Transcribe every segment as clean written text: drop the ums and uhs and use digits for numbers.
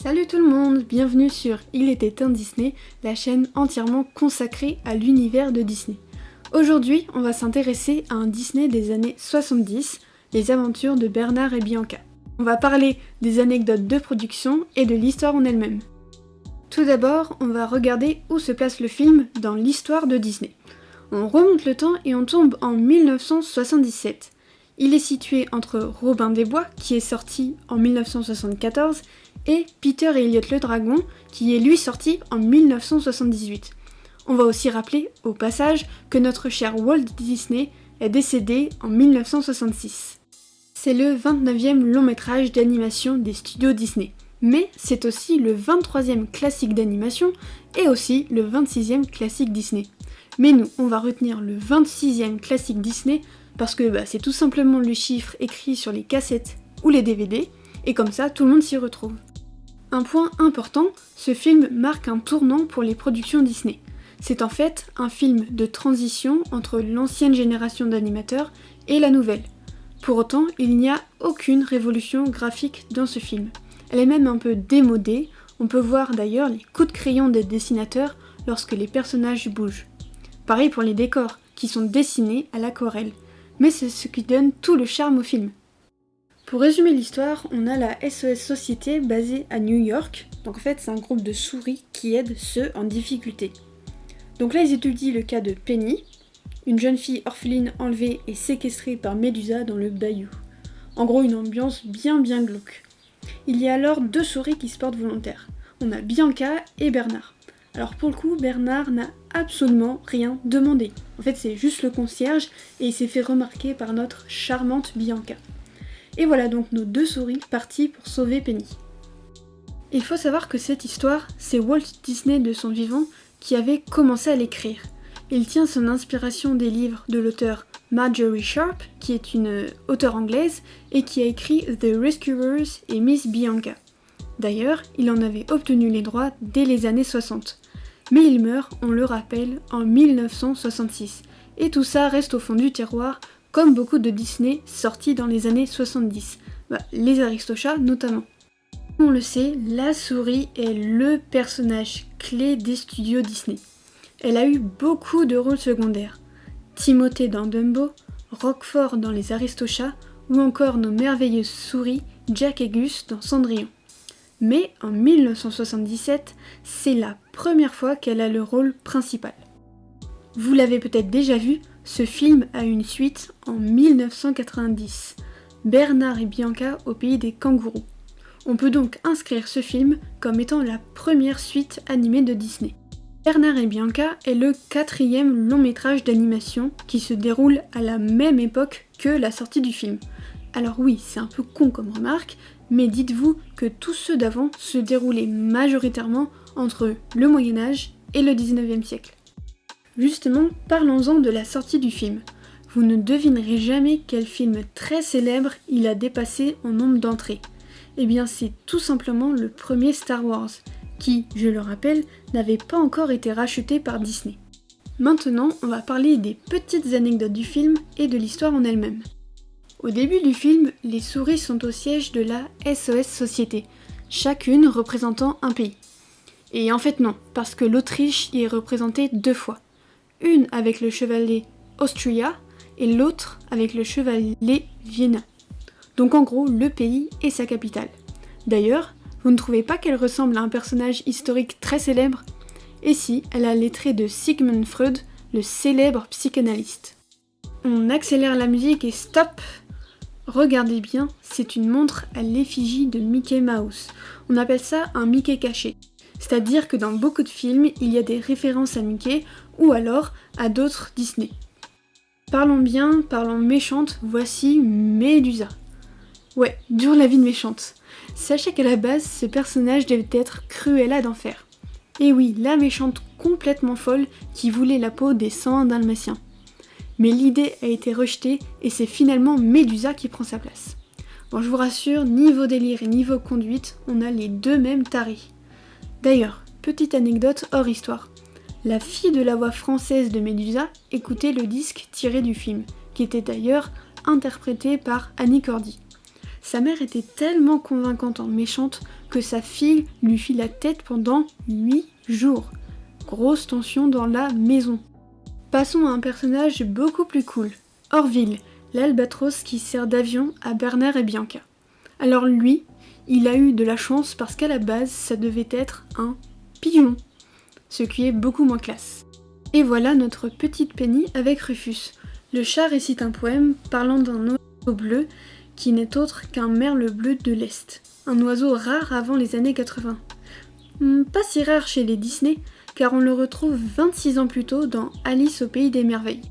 Salut tout le monde, bienvenue sur Il était un Disney, la chaîne entièrement consacrée à l'univers de Disney. Aujourd'hui, on va s'intéresser à un Disney des années 70, les aventures de Bernard et Bianca. On va parler des anecdotes de production et de l'histoire en elle-même. Tout d'abord, on va regarder où se place le film dans l'histoire de Disney. On remonte le temps et on tombe en 1977. Il est situé entre Robin des Bois, qui est sorti en 1974, et Peter et Elliot le Dragon, qui est lui sorti en 1978. On va aussi rappeler, au passage, que notre cher Walt Disney est décédé en 1966. C'est le 29e long métrage d'animation des studios Disney, mais c'est aussi le 23e classique d'animation et aussi le 26e classique Disney. Mais nous, on va retenir le 26e classique Disney parce que c'est tout simplement le chiffre écrit sur les cassettes ou les DVD, et comme ça tout le monde s'y retrouve. Un point important, ce film marque un tournant pour les productions Disney. C'est en fait un film de transition entre l'ancienne génération d'animateurs et la nouvelle. Pour autant, il n'y a aucune révolution graphique dans ce film. Elle est même un peu démodée, on peut voir d'ailleurs les coups de crayon des dessinateurs lorsque les personnages bougent. Pareil pour les décors, qui sont dessinés à l'aquarelle, mais c'est ce qui donne tout le charme au film. Pour résumer l'histoire, on a la SOS Société basée à New York. Donc en fait, c'est un groupe de souris qui aident ceux en difficulté. Donc là, ils étudient le cas de Penny, une jeune fille orpheline enlevée et séquestrée par Médusa dans le bayou. En gros, une ambiance bien glauque. Il y a alors deux souris qui se portent volontaires. On a Bianca et Bernard. Alors pour le coup, Bernard n'a absolument rien demandé. En fait, c'est juste le concierge et il s'est fait remarquer par notre charmante Bianca. Et voilà donc nos deux souris parties pour sauver Penny. Il faut savoir que cette histoire, c'est Walt Disney de son vivant qui avait commencé à l'écrire. Il tient son inspiration des livres de l'auteur Marjorie Sharp, qui est une auteure anglaise, et qui a écrit The Rescuers et Miss Bianca. D'ailleurs, il en avait obtenu les droits dès les années 60. Mais il meurt, on le rappelle, en 1966. Et tout ça reste au fond du tiroir, comme beaucoup de Disney sortis dans les années 70, les Aristochats notamment. On le sait, la souris est le personnage clé des studios Disney. Elle a eu beaucoup de rôles secondaires. Timothée dans Dumbo, Roquefort dans les Aristochats, ou encore nos merveilleuses souris Jack et Gus dans Cendrillon. Mais en 1977, c'est la première fois qu'elle a le rôle principal. Vous l'avez peut-être déjà vu, ce film a une suite en 1990, Bernard et Bianca au pays des kangourous. On peut donc inscrire ce film comme étant la première suite animée de Disney. Bernard et Bianca est le 4e long métrage d'animation qui se déroule à la même époque que la sortie du film. Alors oui, c'est un peu con comme remarque, mais dites-vous que tous ceux d'avant se déroulaient majoritairement entre le Moyen-Âge et le 19e siècle. Justement, parlons-en de la sortie du film. Vous ne devinerez jamais quel film très célèbre il a dépassé en nombre d'entrées. Eh bien, c'est tout simplement le premier Star Wars, qui, je le rappelle, n'avait pas encore été racheté par Disney. Maintenant, on va parler des petites anecdotes du film et de l'histoire en elle-même. Au début du film, les souris sont au siège de la SOS Société, chacune représentant un pays. Et en fait non, parce que l'Autriche y est représentée 2 fois. Une avec le chevalier Austria et l'autre avec le chevalier Vienna. Donc en gros, le pays et sa capitale. D'ailleurs, vous ne trouvez pas qu'elle ressemble à un personnage historique très célèbre ? Et si, elle a les traits de Sigmund Freud, le célèbre psychanalyste. On accélère la musique et stop ! Regardez bien, c'est une montre à l'effigie de Mickey Mouse. On appelle ça un Mickey caché. C'est-à-dire que dans beaucoup de films, il y a des références à Mickey ou alors à d'autres Disney. Parlons bien, parlons méchante, voici Médusa. Ouais, dure la vie de méchante. Sachez qu'à la base, ce personnage devait être Cruella d'Enfer. Et oui, la méchante complètement folle qui voulait la peau des 101 Dalmatiens. Mais l'idée a été rejetée et c'est finalement Médusa qui prend sa place. Bon, je vous rassure, niveau délire et niveau conduite, on a les deux mêmes tarés. D'ailleurs, petite anecdote hors histoire. La fille de la voix française de Médusa écoutait le disque tiré du film, qui était d'ailleurs interprété par Annie Cordy. sa mère était tellement convaincante en méchante que sa fille lui fit la tête pendant 8 jours. Grosse tension dans la maison. Passons à un personnage beaucoup plus cool, Orville, l'albatros qui sert d'avion à Bernard et Bianca. Alors lui, il a eu de la chance parce qu'à la base, ça devait être un pigeon, ce qui est beaucoup moins classe. Et voilà notre petite Penny avec Rufus. Le chat récite un poème parlant d'un oiseau bleu qui n'est autre qu'un merle bleu de l'Est, un oiseau rare avant les années 80. Pas si rare chez les Disney, car on le retrouve 26 ans plus tôt dans Alice au pays des merveilles.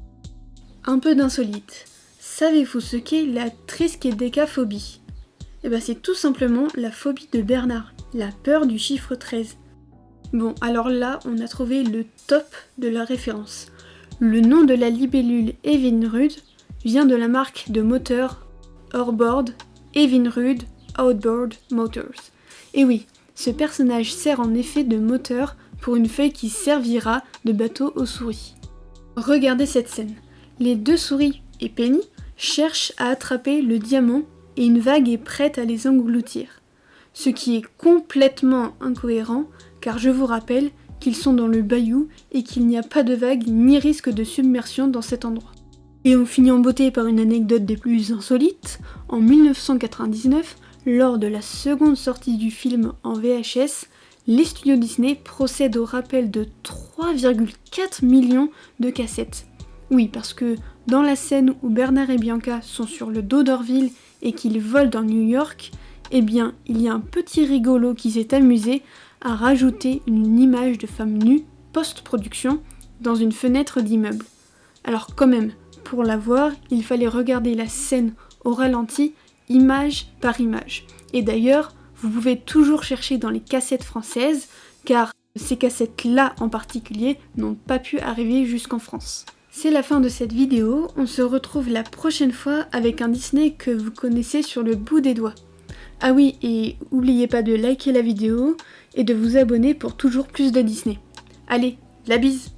Un peu d'insolite. Savez-vous ce qu'est la triskaidekaphobie ? C'est tout simplement la phobie de Bernard, la peur du chiffre 13. Bon, alors là, on a trouvé le top de la référence. Le nom de la libellule Evinrude vient de la marque de moteur hors-board Evinrude Outboard Motors. Et oui, ce personnage sert en effet de moteur pour une feuille qui servira de bateau aux souris. Regardez cette scène. Les deux souris et Penny cherchent à attraper le diamant et une vague est prête à les engloutir. Ce qui est complètement incohérent car je vous rappelle qu'ils sont dans le bayou et qu'il n'y a pas de vague ni risque de submersion dans cet endroit. Et on finit en beauté par une anecdote des plus insolites. En 1999, lors de la seconde sortie du film en VHS, les studios Disney procèdent au rappel de 3,4 millions de cassettes. Oui, parce que dans la scène où Bernard et Bianca sont sur le dos d'Orville et qu'ils volent dans New York, il y a un petit rigolo qui s'est amusé à rajouter une image de femme nue post-production dans une fenêtre d'immeuble. Alors quand même, pour la voir, il fallait regarder la scène au ralenti, image par image. Et d'ailleurs, vous pouvez toujours chercher dans les cassettes françaises, car ces cassettes-là en particulier n'ont pas pu arriver jusqu'en France. C'est la fin de cette vidéo, on se retrouve la prochaine fois avec un Disney que vous connaissez sur le bout des doigts. Ah oui, et n'oubliez pas de liker la vidéo et de vous abonner pour toujours plus de Disney. Allez, la bise!